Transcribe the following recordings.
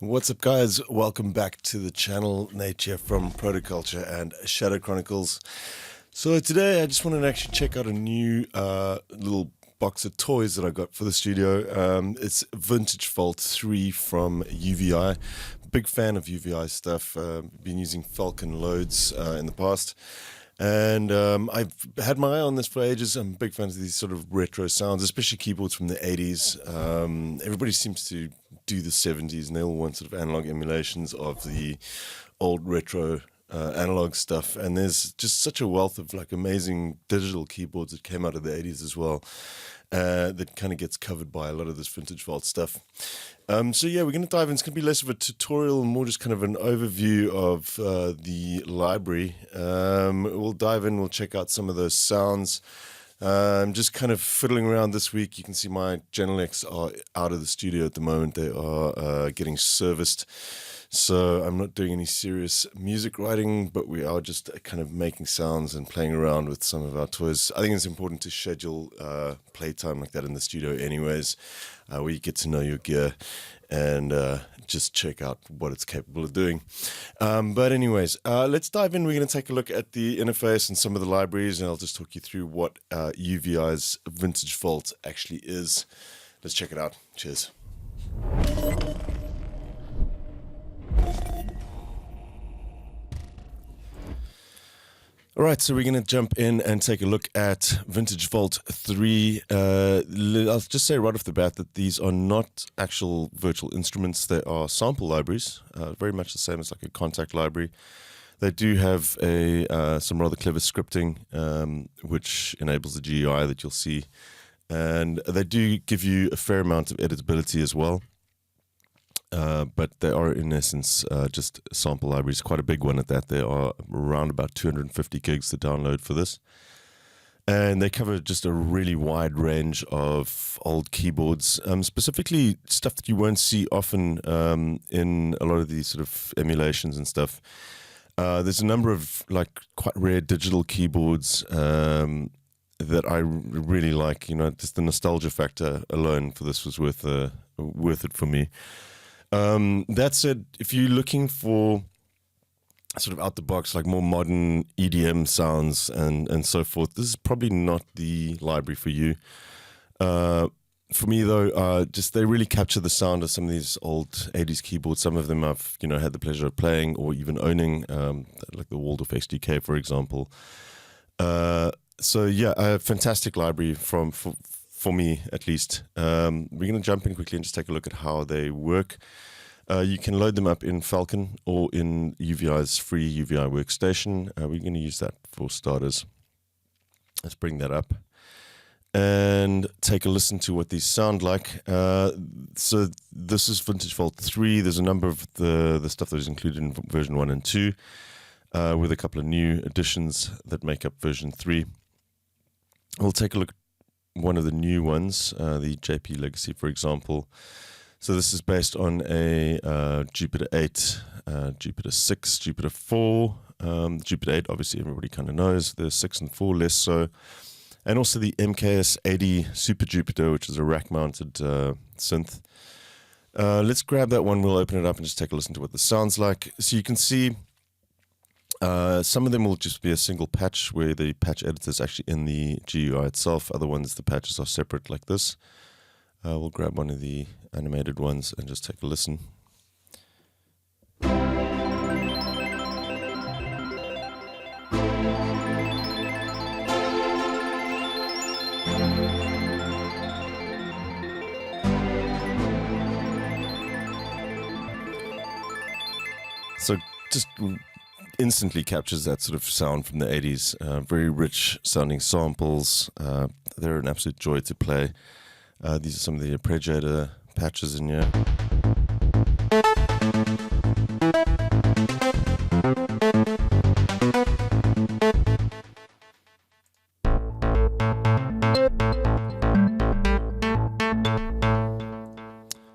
What's up, guys? Welcome back to the channel. Nate here from Protoculture and Shadow Chronicles. So today I just wanted to actually check out a new little box of toys that I got for the studio. It's Vintage Vault 3 from UVI. Big fan of UVI stuff. Been using Falcon loads in the past. And I've had my eye on this for ages. I'm a big fan of these sort of retro sounds, especially keyboards from the 80s. Everybody seems to do the 70s, and they all want sort of analog emulations of the old retro analog stuff. And there's just such a wealth of like amazing digital keyboards that came out of the 80s as well. That kind of gets covered by a lot of this Vintage Vault stuff. So yeah, we're going to dive in. It's going to be less of a tutorial and more just kind of an overview of the library. We'll dive in, we'll check out some of those sounds. I'm just kind of fiddling around this week. You can see my Genelecs are out of the studio at the moment. They are getting serviced. So I'm not doing any serious music writing, but we are just kind of making sounds and playing around with some of our toys. I think it's important to schedule playtime like that in the studio anyways, where you get to know your gear and just check out what it's capable of doing. But anyways, let's dive in. We're going to take a look at the interface and some of the libraries, and I'll just talk you through what UVI's Vintage Vault actually is. Let's check it out. Cheers. Alright, so we're going to jump in and take a look at Vintage Vault 3. I'll just say right off the bat that these are not actual virtual instruments. They are sample libraries, very much the same as like a contact library. They do have some rather clever scripting, which enables the GUI that you'll see. And they do give you a fair amount of editability as well. But they are, in essence, just sample libraries. Quite a big one at that. There are around about 250 gigs to download for this. And they cover just a really wide range of old keyboards, specifically stuff that you won't see often in a lot of these sort of emulations and stuff. There's a number of like quite rare digital keyboards that I really like. You know, just the nostalgia factor alone for this was worth it for me. That said, if you're looking for sort of out the box, like more modern EDM sounds and so forth, this is probably not the library for you. For me though, just they really capture the sound of some of these old 80s keyboards. Some of them I've had the pleasure of playing or even owning, like the Waldorf XDK, for example. So yeah, a fantastic library for me, at least. We're going to jump in quickly and just take a look at how they work. You can load them up in Falcon or in UVI's free UVI workstation. We're going to use that for starters. Let's bring that up and take a listen to what these sound like. So this is Vintage Vault 3. There's a number of the stuff that is included in version 1 and 2, with a couple of new additions that make up version 3. We'll take a look at one of the new ones, the JP Legacy, for example. So this is based on a Jupiter 8, Jupiter 6, Jupiter 4. Jupiter 8, obviously everybody kind of knows. The 6 and 4 less so. And also the MKS 80 Super Jupiter, which is a rack-mounted synth. Let's grab that one. We'll open it up and just take a listen to what this sounds like. So you can see some of them will just be a single patch where the patch editor is actually in the GUI itself. Other ones, the patches are separate like this. We'll grab one of the animated ones and just take a listen. So just instantly captures that sort of sound from the 80s. Very rich sounding samples. They're an absolute joy to play. These are some of the Predator patches in here.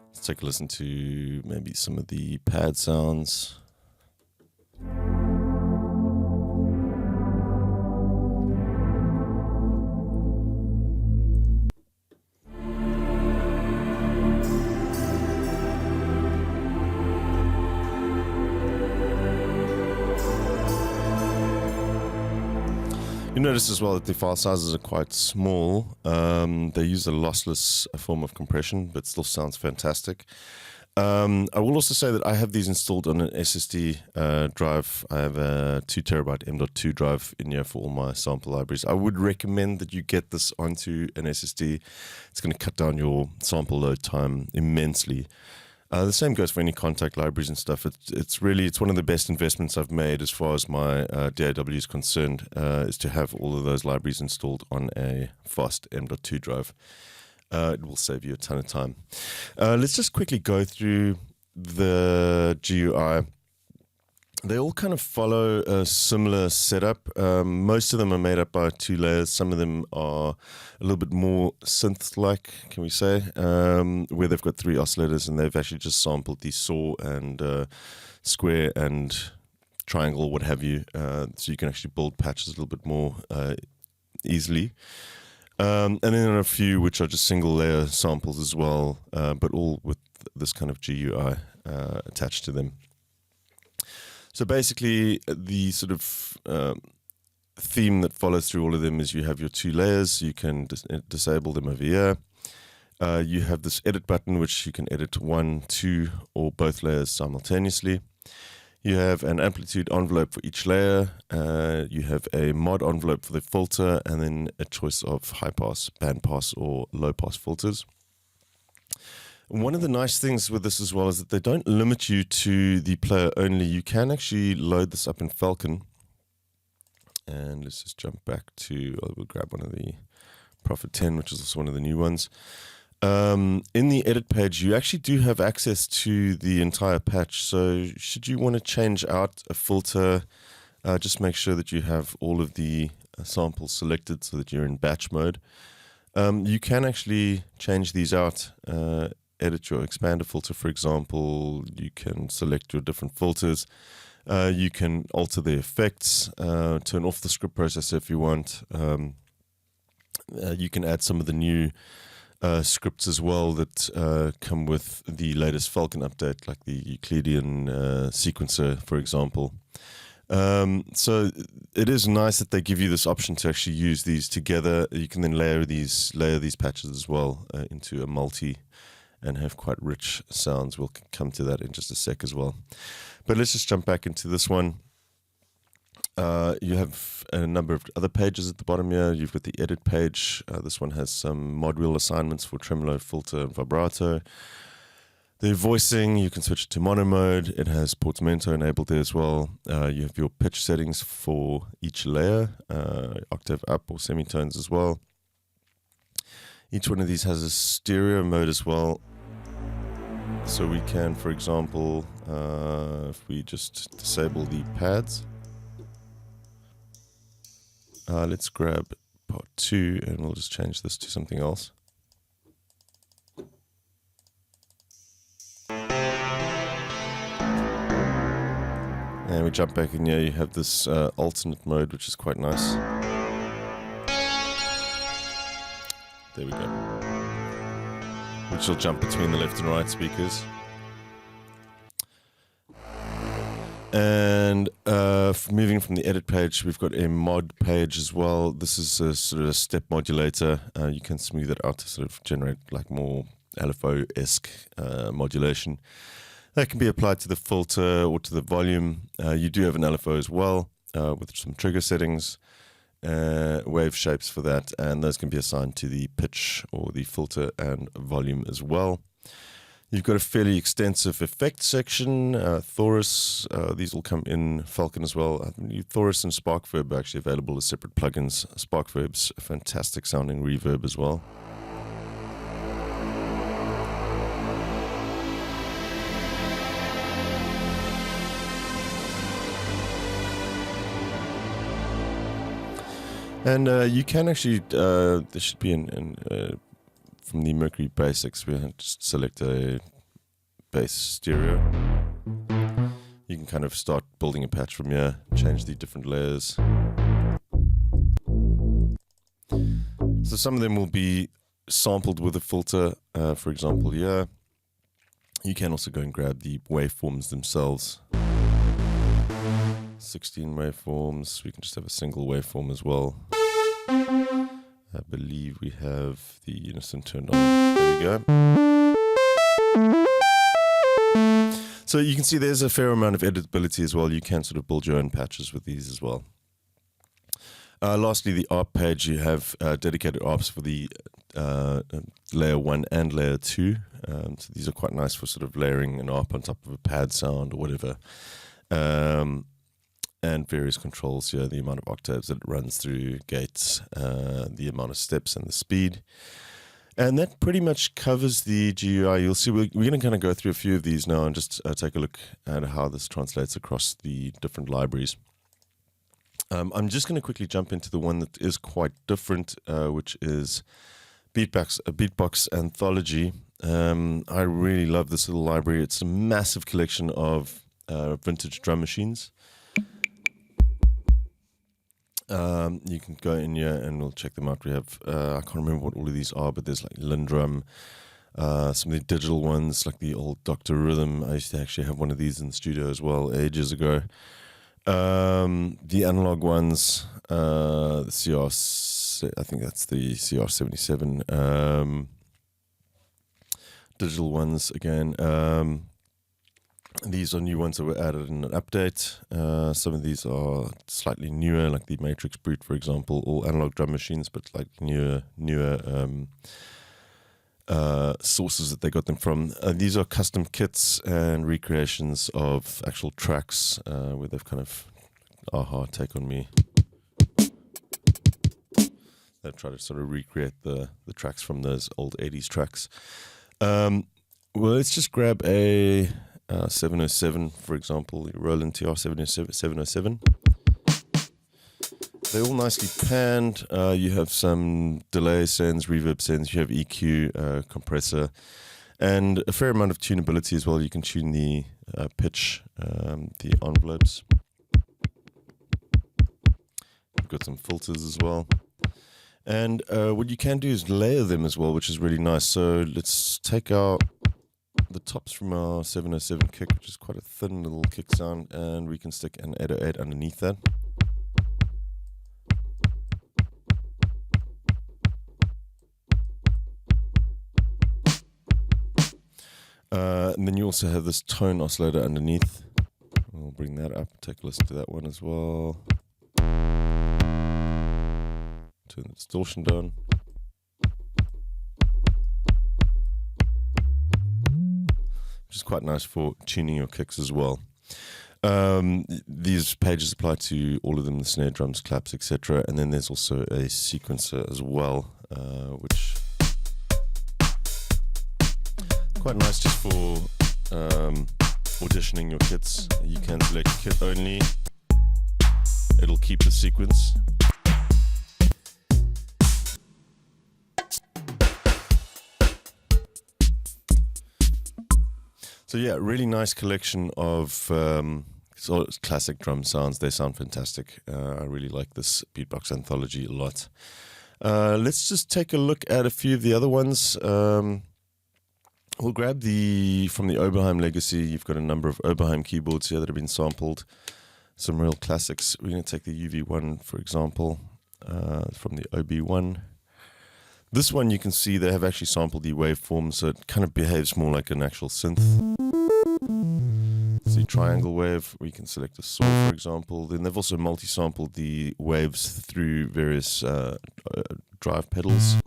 Let's take a listen to maybe some of the pad sounds. You notice as well that the file sizes are quite small. They use a lossless form of compression, but still sounds fantastic. I will also say that I have these installed on an SSD drive. I have a 2 terabyte M.2 drive in here for all my sample libraries. I would recommend that you get this onto an SSD. It's going to cut down your sample load time immensely. The same goes for any contact libraries and stuff. It's one of the best investments I've made as far as my DAW is concerned, is to have all of those libraries installed on a fast M.2 drive. It will save you a ton of time. Let's just quickly go through the GUI. They all kind of follow a similar setup. Most of them are made up by 2 layers. Some of them are a little bit more synth-like, can we say, where they've got 3 oscillators and they've actually just sampled the saw and square and triangle, what have you, so you can actually build patches a little bit more easily. And then there are a few which are just single layer samples as well, but all with this kind of GUI attached to them. So basically the sort of theme that follows through all of them is you have your 2 layers, you can disable them over here. You have this edit button which you can edit 1, 2 or both layers simultaneously. You have an amplitude envelope for each layer, you have a mod envelope for the filter, and then a choice of high pass, band pass, or low pass filters. One of the nice things with this as well is that they don't limit you to the player only. You can actually load this up in Falcon. And let's just jump back to, we'll grab one of the Prophet 10, which is also one of the new ones. In the edit page, you actually do have access to the entire patch. So should you want to change out a filter, just make sure that you have all of the samples selected so that you're in batch mode. You can actually change these out, edit your expander filter, for example. You can select your different filters. You can alter the effects, turn off the script processor if you want. You can add some of the new scripts as well that come with the latest Falcon update, like the Euclidean sequencer, for example. So it is nice that they give you this option to actually use these together. You can then layer these patches as well into a multi and have quite rich sounds. We'll come to that in just a sec as well. But let's just jump back into this one. You have a number of other pages at the bottom here. You've got the edit page. This one has some mod wheel assignments for tremolo, filter, and vibrato. The voicing, you can switch to mono mode. It has portamento enabled there as well. You have your pitch settings for each layer, octave up or semitones as well. Each one of these has a stereo mode as well. So we can, for example, if we just disable the pads, let's grab part 2 and we'll just change this to something else. And we jump back in here, you have this alternate mode, which is quite nice. There we go. Which will jump between the left and right speakers. And moving from the edit page, we've got a mod page as well. This is a sort of a step modulator. You can smooth it out to sort of generate like more LFO-esque modulation. That can be applied to the filter or to the volume. You do have an LFO as well with some trigger settings, wave shapes for that, and those can be assigned to the pitch or the filter and volume as well. You've got a fairly extensive effects section. Thorus, these will come in Falcon as well. Thorus and SparkVerb are actually available as separate plugins. SparkVerb's a fantastic sounding reverb as well. And you can actually, there should be from the Mercury Basics, we just select a bass stereo. You can kind of start building a patch from here, change the different layers. So some of them will be sampled with a filter, for example, here. You can also go and grab the waveforms themselves. 16 waveforms. We can just have a single waveform as well. I believe we have the unison turned on. There we go. So you can see there's a fair amount of editability as well. You can sort of build your own patches with these as well. Lastly, the ARP page, you have dedicated ARPs for the layer 1 and layer 2. So these are quite nice for sort of layering an ARP on top of a pad sound or whatever. And various controls here, the amount of octaves that it runs through, gates, the amount of steps and the speed. And that pretty much covers the GUI. You'll see we're going to kind of go through a few of these now and just take a look at how this translates across the different libraries. I'm just going to quickly jump into the one that is quite different, which is Beatbox Anthology. I really love this little library. It's a massive collection of vintage drum machines. You can go in here and we'll check them out. We have, I can't remember what all of these are, but there's like Lindrum, some of the digital ones, like the old Dr. Rhythm. I used to actually have one of these in the studio as well, ages ago. The analog ones, the CR, I think that's the CR77. Digital ones again. These are new ones that were added in an update. Some of these are slightly newer, like the Matrix Brute, for example, all analog drum machines, but like newer sources that they got them from. These are custom kits and recreations of actual tracks where they've kind of, Take On Me. They've tried to sort of recreate the tracks from those old 80s tracks. Well, let's just grab a 707, for example, the Roland TR-707. They're all nicely panned. You have some delay sends, reverb sends, you have EQ, compressor, and a fair amount of tunability as well. You can tune the pitch, the envelopes. You've got some filters as well. And what you can do is layer them as well, which is really nice. So let's take out the tops from our 707 kick, which is quite a thin little kick sound, and we can stick an 808 underneath that. And then you also have this tone oscillator underneath. We'll bring that up, take a listen to that one as well. Turn the distortion down. Which is quite nice for tuning your kicks as well. These pages apply to all of them, the snare drums, claps, etc. And then there's also a sequencer as well, which is quite nice just for auditioning your kits. You can select kit only. It'll keep the sequence. So yeah, really nice collection of sort of classic drum sounds. They sound fantastic. I really like this Beatbox Anthology a lot. Let's just take a look at a few of the other ones. We'll grab from the Oberheim legacy. You've got a number of Oberheim keyboards here that have been sampled. Some real classics. We're going to take the UV1, for example, from the OB1. This one you can see they have actually sampled the waveform, so it kind of behaves more like an actual synth. It's the triangle wave. We can select a saw, for example. Then they've also multi-sampled the waves through various drive pedals.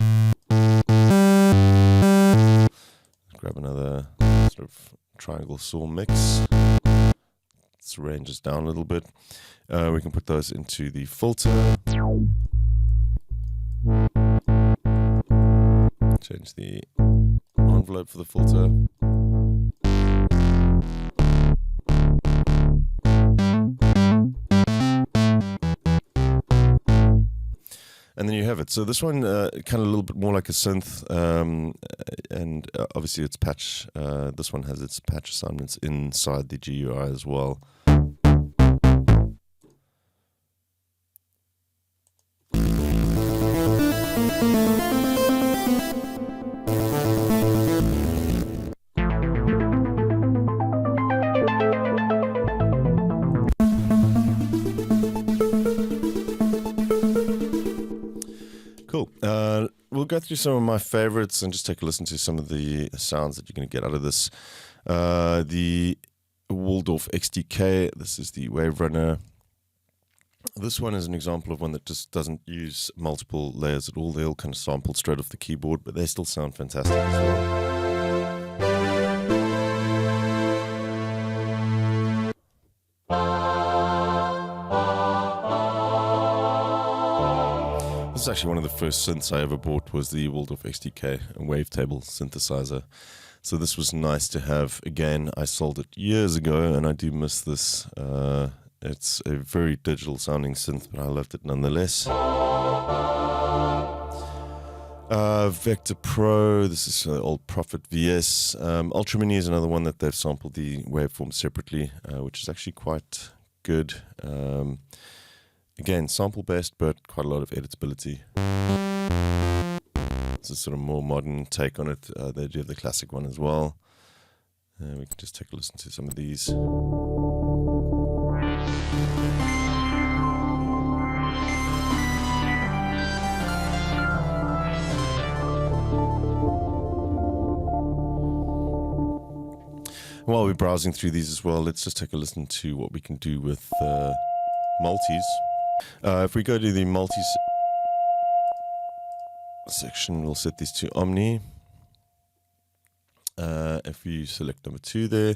Grab another sort of triangle saw mix. Let's range this down a little bit. We can put those into the filter. Change the envelope for the filter. And then you have it. So this one kind of a little bit more like a synth, and obviously it's patch. This one has its patch assignments inside the GUI as well. go through some of my favorites and just take a listen to some of the sounds that you're going to get out of this. The Waldorf XDK, this is the Wave Runner. This one is an example of one that just doesn't use multiple layers at all. They all kind of sample straight off the keyboard, but they still sound fantastic as well. This is actually one of the first synths I ever bought, was the Waldorf XDK, a wavetable synthesizer. So this was nice to have. Again, I sold it years ago, and I do miss this. It's a very digital sounding synth, but I loved it nonetheless. Vector Pro, this is old Prophet VS. Ultra Mini is another one that they've sampled the waveform separately, which is actually quite good. Again, sample based, but quite a lot of editability. It's a sort of more modern take on it. They do have the classic one as well. We can just take a listen to some of these. While we're browsing through these as well, let's just take a listen to what we can do with multis. If we go to the multis section, we'll set these to Omni. If you select number 2 there,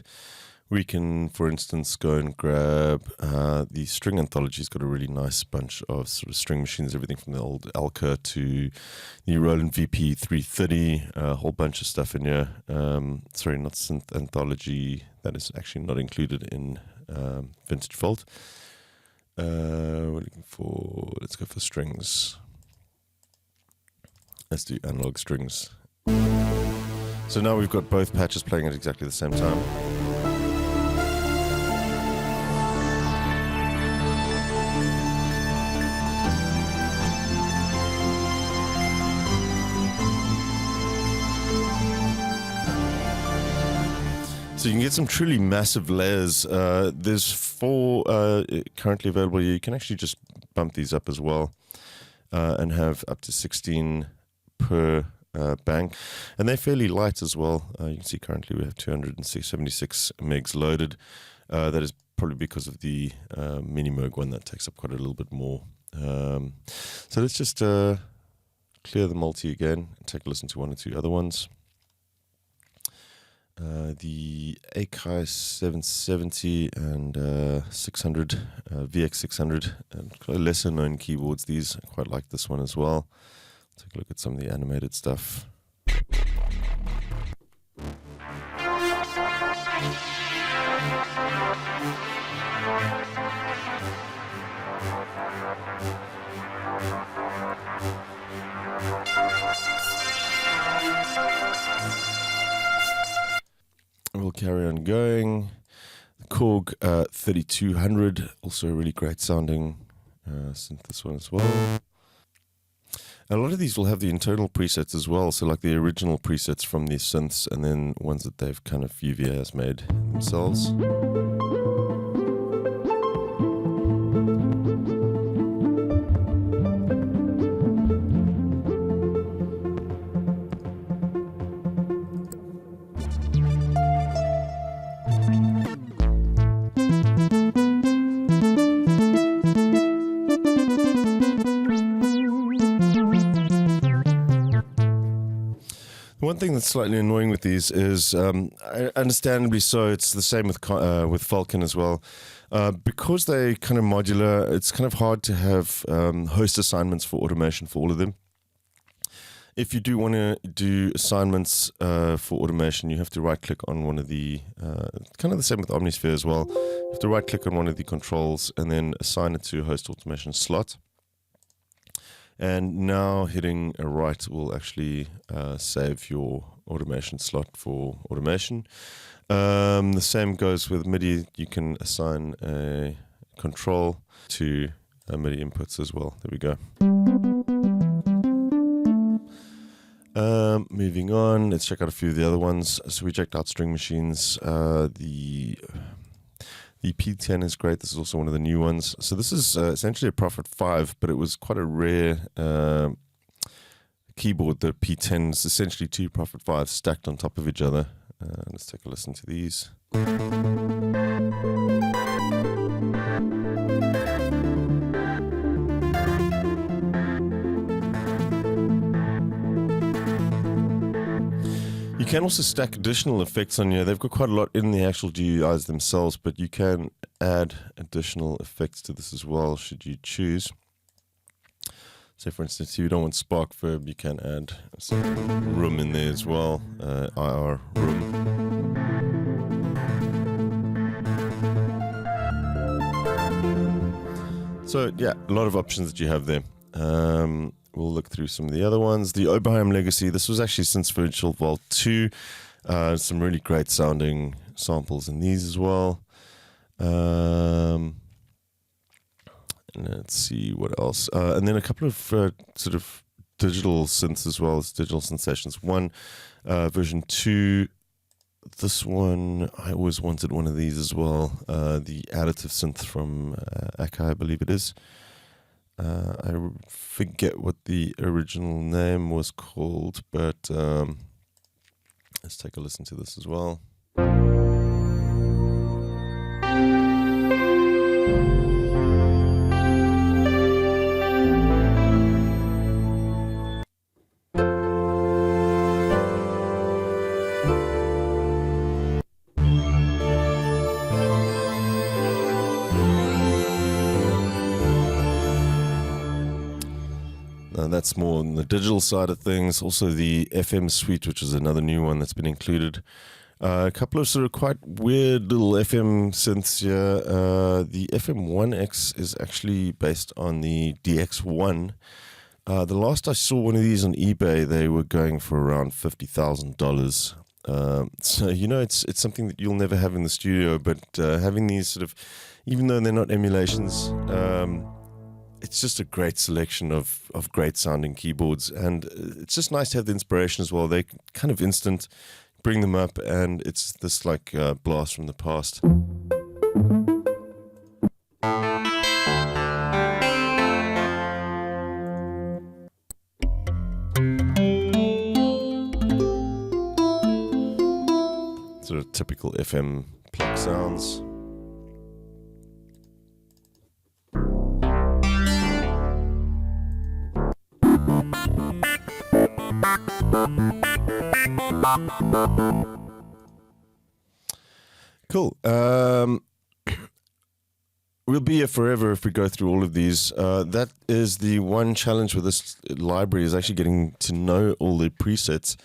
we can, for instance, go and grab the string anthology. It's got a really nice bunch of sort of string machines, everything from the old Alka to the Roland VP330, a whole bunch of stuff in here. Sorry, not synth anthology. That is actually not included in Vintage Vault. We're looking for, let's go for strings. Let's do analog strings. So now we've got both patches playing at exactly the same time. So you can get some truly massive layers. There's 4 currently available. You can actually just bump these up as well and have up to 16 per bank. And they're fairly light as well. You can see currently we have 276 megs loaded. That is probably because of the Mini Moog one that takes up quite a little bit more. So let's just clear the multi again and take a listen to one or two other ones. The Akai 770 and 600, VX600, and lesser known keyboards. These, I quite like this one as well. Take a look at some of the animated stuff. We'll carry on going. The Korg 3200, also a really great sounding synth, this one as well. A lot of these will have the internal presets as well, so like the original presets from these synths and then ones that they've kind of UVI has made themselves. One thing that's slightly annoying with these is, understandably so, it's the same with Falcon as well. Because they're kind of modular, it's kind of hard to have host assignments for automation for all of them. If you do want to do assignments for automation, you have to right-click on one of the, kind of the same with Omnisphere as well. You have to right-click on one of the controls and then assign it to a host automation slot. And now hitting a right will actually save your automation slot for automation. The same goes with MIDI. You can assign a control to MIDI inputs as well. There we go. Moving on, let's check out a few of the other ones. So we checked out string machines. The P10 is great. This is also one of the new ones. So this is essentially a Prophet 5, but it was quite a rare keyboard, the P10 is essentially 2 Prophet 5s stacked on top of each other. Let's take a listen to these. You can also stack additional effects on here. They've got quite a lot in the actual GUIs themselves, but you can add additional effects to this as well, should you choose. So, for instance, if you don't want spark verb, you can add some room in there as well, IR room. So, yeah, a lot of options that you have there. We'll look through some of the other ones. The Oberheim Legacy, this was actually since Virtual Vault 2. Some really great sounding samples in these as well. Let's see what else. And then a couple of sort of digital synths as well as digital sensations. One, version 2. This one, I always wanted one of these as well. The Additive Synth from Akai, I believe it is. I forget what the original name was called, but let's take a listen to this as well. That's more on the digital side of things. Also the FM suite, which is another new one that's been included. A couple of sort of quite weird little FM synths here. The FM1X is actually based on the DX1. The last I saw one of these on eBay, they were going for around $50,000. So, you know, it's something that you'll never have in the studio, but having these sort of, even though they're not emulations, it's just a great selection of great sounding keyboards, and it's just nice to have the inspiration as well. They're kind of instant, bring them up, and it's this like blast from the past. Sort of typical FM plug sounds. Cool. We'll be here forever if we go through all of these. That is the one challenge with this library, is actually getting to know all the presets.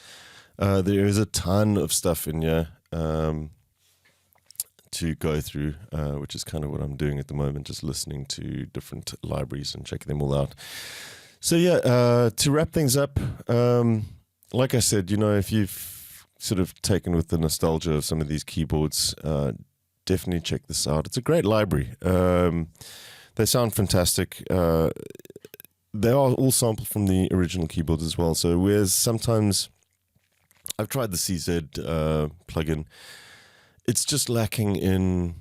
There is a ton of stuff in here to go through, which is kind of what I'm doing at the moment, just listening to different libraries and checking them all out. So yeah, to wrap things up, like I said, you know, if you've sort of taken with the nostalgia of some of these keyboards, definitely check this out. It's a great library. They sound fantastic. They are all sampled from the original keyboards as well. So whereas sometimes I've tried the CZ plugin, it's just lacking in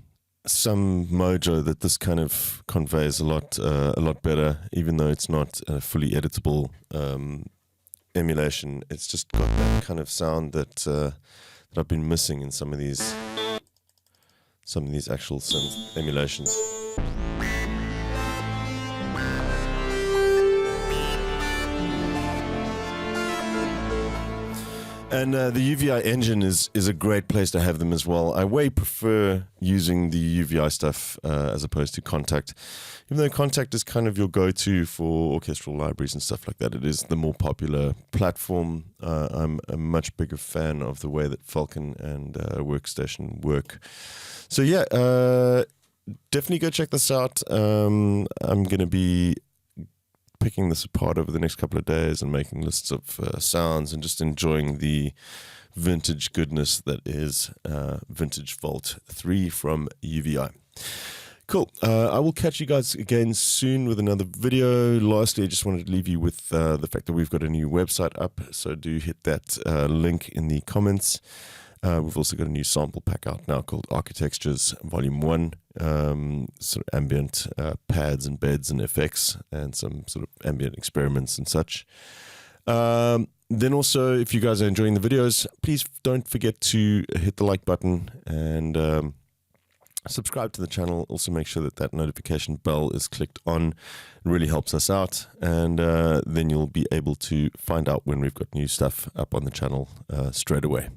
some mojo that this kind of conveys a lot better, even though it's not a fully editable emulation. It's just got that kind of sound that I've been missing in some of these actual synth emulations. And the UVI engine is a great place to have them as well. I way prefer using the UVI stuff as opposed to Kontakt. Even though Kontakt is kind of your go-to for orchestral libraries and stuff like that, it is the more popular platform. I'm a much bigger fan of the way that Falcon and Workstation work. So yeah, definitely go check this out. I'm going to be picking this apart over the next couple of days and making lists of sounds and just enjoying the vintage goodness that is Vintage Vault 3 from UVI. Cool. I will catch you guys again soon with another video. Lastly, I just wanted to leave you with the fact that we've got a new website up, so do hit that link in the comments. We've also got a new sample pack out now called Architectures Volume 1, sort of ambient pads and beds and effects and some sort of ambient experiments and such. Then also, if you guys are enjoying the videos, please don't forget to hit the like button and subscribe to the channel. Also make sure that that notification bell is clicked on. It really helps us out. And then you'll be able to find out when we've got new stuff up on the channel straight away.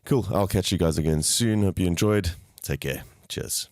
Cool. I'll catch you guys again soon. Hope you enjoyed. Take care. Cheers.